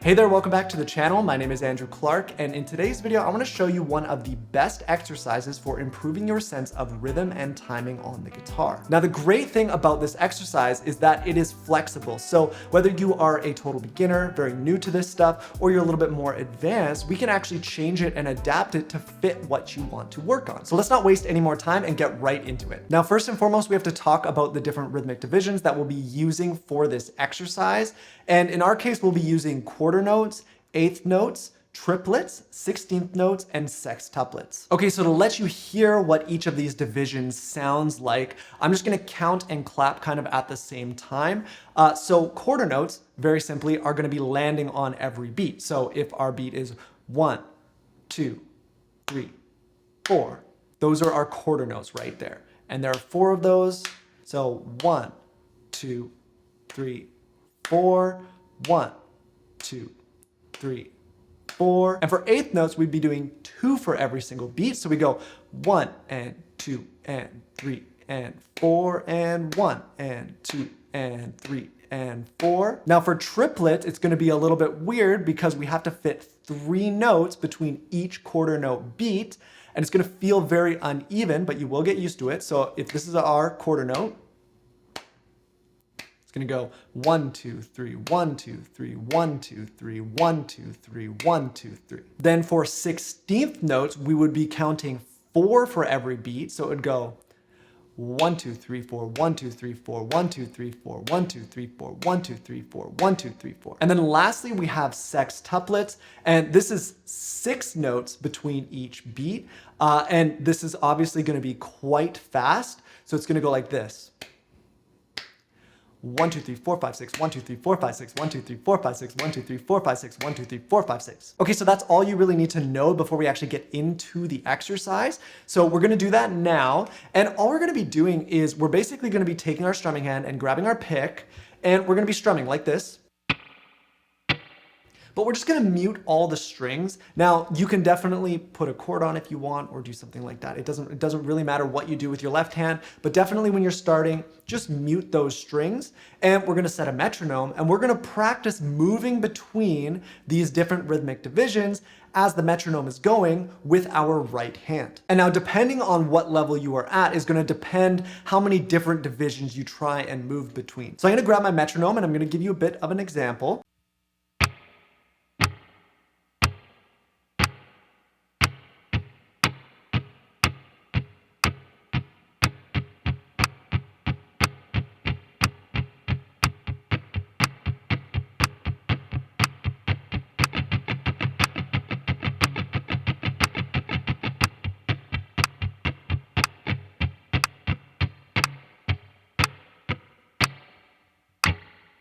Hey there, welcome back to the channel. My name is Andrew Clark, and in today's video, I want to show you one of the best exercises for improving your sense of rhythm and timing on the guitar. Now, the great thing about this exercise is that it is flexible. So whether you are a total beginner, very new to this stuff, or you're a little bit more advanced, we can actually change it and adapt it to fit what you want to work on. So let's not waste any more time and get right into it. Now, first and foremost, we have to talk about the different rhythmic divisions that we'll be using for this exercise. And in our case, we'll be using quarter notes, eighth notes, triplets, 16th notes, and sextuplets. Okay, so to let you hear what each of these divisions sounds like, I'm just gonna count and clap kind of at the same time. So quarter notes, very simply, are gonna be landing on every beat. So if our beat is 1, 2, 3, 4, those are our quarter notes right there. And there are 4 of those. So 1, 2, 3, 4, 1, 2, 3, 4. And for eighth notes, we'd be doing 2 for every single beat. So we go 1 and 2 and 3 and 4 and 1 and 2 and 3 and 4. Now for triplets, it's going to be a little bit weird because we have to fit 3 notes between each quarter note beat, and it's going to feel very uneven, but you will get used to it. So if this is our quarter note, it's gonna go 1, 2, 3, 1, 2, 3, 1, 2, 3, 1, 2, 3, 1, 2, 3. Then for 16th notes, we would be counting 4 for every beat. So it would go 1, 2, 3, 4, 1, 2, 3, 4, 1, 2, 3, 4, 1, 2, 3, 4, 1, 2, 3, 4, 1, 2, 3, 4. And then lastly, we have sextuplets. And this is 6 notes between each beat. And this is obviously gonna be quite fast. So it's gonna go like this. 1, 2, 3, 4, 5, 6, 1, 2, 3, 4, 5, 6, 1, 2, 3, 4, 5, 6, 1, 2, 3, 4, 5, 6, 1, 2, 3, 4, 5, 6. Okay, so that's all you really need to know before we actually get into the exercise. So we're gonna do that now. And all we're gonna be doing is we're basically gonna be taking our strumming hand and grabbing our pick, and we're gonna be strumming like this. But we're just gonna mute all the strings. Now, you can definitely put a chord on if you want or do something like that. It doesn't really matter what you do with your left hand, but definitely when you're starting, just mute those strings. And we're gonna set a metronome, and we're gonna practice moving between these different rhythmic divisions as the metronome is going with our right hand. And now, depending on what level you are at is gonna depend how many different divisions you try and move between. So I'm gonna grab my metronome and I'm gonna give you a bit of an example.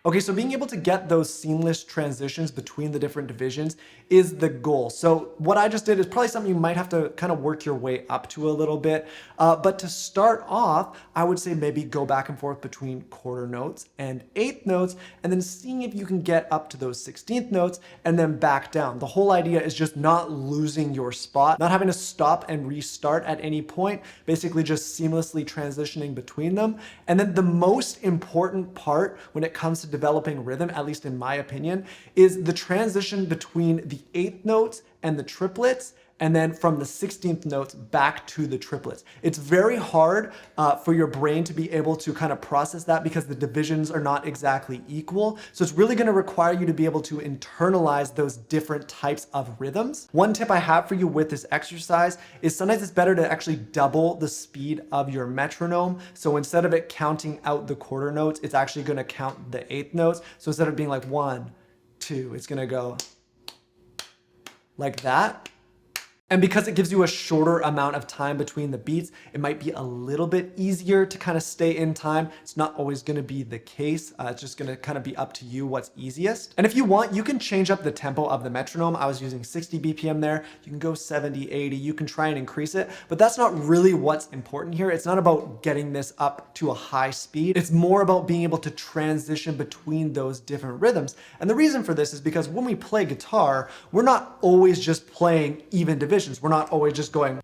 Okay, so being able to get those seamless transitions between the different divisions is the goal. So what I just did is probably something you might have to kind of work your way up to a little bit. But to start off, I would say maybe go back and forth between quarter notes and eighth notes, and then seeing if you can get up to those 16th notes and then back down. The whole idea is just not losing your spot, not having to stop and restart at any point, basically just seamlessly transitioning between them. And then the most important part when it comes to developing rhythm, at least in my opinion, is the transition between the eighth notes and the triplets, and then from the 16th notes back to the triplets. It's very hard for your brain to be able to kind of process that because the divisions are not exactly equal. So it's really gonna require you to be able to internalize those different types of rhythms. One tip I have for you with this exercise is sometimes it's better to actually double the speed of your metronome. So instead of it counting out the quarter notes, it's actually gonna count the eighth notes. So instead of being like 1, 2, it's gonna go like that. And because it gives you a shorter amount of time between the beats, it might be a little bit easier to kind of stay in time. It's not always going to be the case. It's just going to kind of be up to you what's easiest. And if you want, you can change up the tempo of the metronome. I was using 60 BPM there. You can go 70, 80. You can try and increase it, but that's not really what's important here. It's not about getting this up to a high speed. It's more about being able to transition between those different rhythms. And the reason for this is because when we play guitar, we're not always just playing even divisions. We're not always just going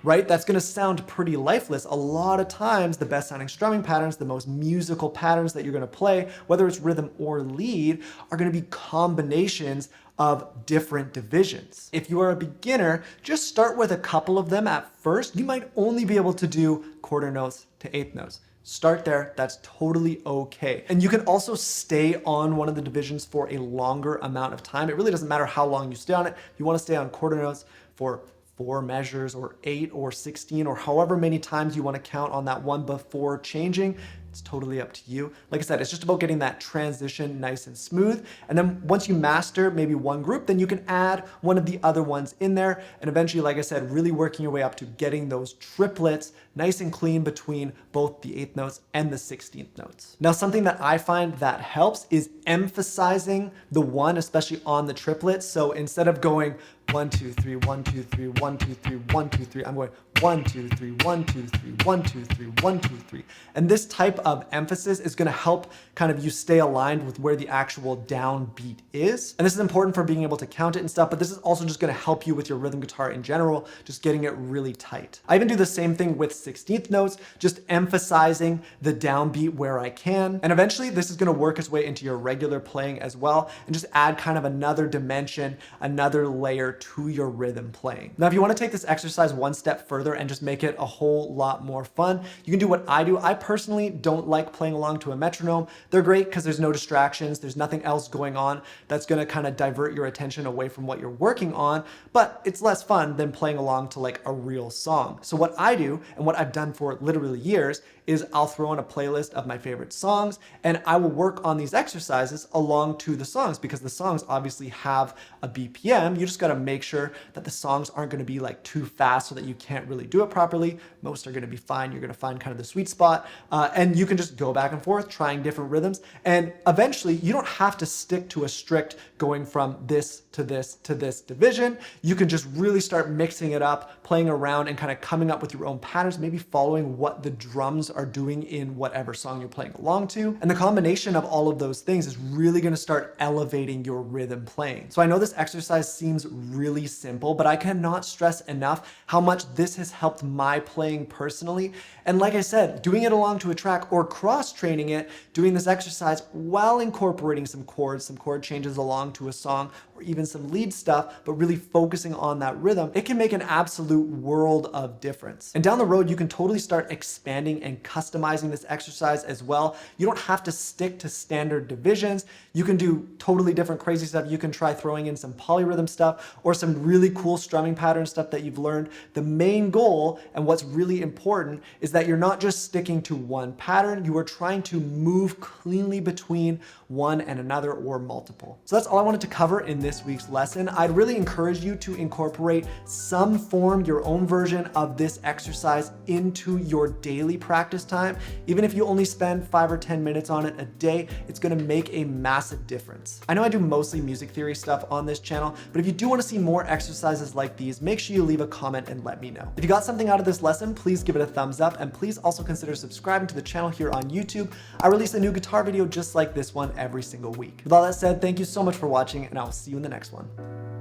right? That's gonna sound pretty lifeless. A lot of times, the best sounding strumming patterns, the most musical patterns that you're gonna play, whether it's rhythm or lead, are gonna be combinations of different divisions. If you are a beginner, just start with a couple of them at first. You might only be able to do quarter notes to eighth notes. Start there, that's totally okay. And you can also stay on one of the divisions for a longer amount of time. It really doesn't matter how long you stay on it. If you wanna stay on quarter notes for 4 measures or 8 or 16 or however many times you wanna count on that one before changing, it's totally up to you. Like I said, it's just about getting that transition nice and smooth. And then once you master maybe one group, then you can add one of the other ones in there. And eventually, like I said, really working your way up to getting those triplets nice and clean between both the eighth notes and the 16th notes. Now, something that I find that helps is emphasizing the one, especially on the triplets. So instead of going 1, 2, 3, 1, 2, 3, 1, 2, 3, 1, 2, 3, I'm going 1, 2, 3, 1, 2, 3, 1, 2, 3, 1, 2, 3. And this type of emphasis is gonna help kind of you stay aligned with where the actual downbeat is. And this is important for being able to count it and stuff, but this is also just gonna help you with your rhythm guitar in general, just getting it really tight. I even do the same thing with 16th notes, just emphasizing the downbeat where I can. And eventually this is gonna work its way into your regular playing as well, and just add kind of another dimension, another layer to your rhythm playing. Now, if you wanna take this exercise one step further and just make it a whole lot more fun, you can do what I do. I personally don't like playing along to a metronome. They're great because there's no distractions. There's nothing else going on that's gonna kind of divert your attention away from what you're working on, but it's less fun than playing along to like a real song. So what I do, and what I've done for literally years, is I'll throw in a playlist of my favorite songs and I will work on these exercises along to the songs, because the songs obviously have a BPM. You just gotta make sure that the songs aren't gonna be like too fast so that you can't really do it properly. Most are gonna be fine. You're gonna find kind of the sweet spot, and you can just go back and forth trying different rhythms. And eventually you don't have to stick to a strict going from this to this to this division. You can just really start mixing it up, playing around and kind of coming up with your own patterns, maybe following what the drums are doing in whatever song you're playing along to. And the combination of all of those things is really gonna start elevating your rhythm playing. So I know this exercise seems really simple, but I cannot stress enough how much this has helped my playing personally. And like I said, doing it along to a track or cross-training it, doing this exercise while incorporating some chords, some chord changes along to a song, or even some lead stuff, but really focusing on that rhythm, it can make an absolute world of difference. And down the road, you can totally start expanding and customizing this exercise as well. You don't have to stick to standard divisions. You can do totally different crazy stuff. You can try throwing in some polyrhythm stuff or some really cool strumming pattern stuff that you've learned. The main goal, and what's really important, is that you're not just sticking to one pattern, you are trying to move cleanly between one and another or multiple. So that's all I wanted to cover in this week's lesson. I'd really encourage you to incorporate some form, your own version of this exercise into your daily practice time. Even if you only spend 5 or 10 minutes on it a day, it's gonna make a massive difference. I know I do mostly music theory stuff on this channel, but if you do wanna see more exercises like these, make sure you leave a comment and let me know. If you got something out of this lesson, please give it a thumbs up, and please also consider subscribing to the channel here on YouTube. I release a new guitar video just like this one every single week. With all that said, thank you so much for watching, and I will see you in the next one.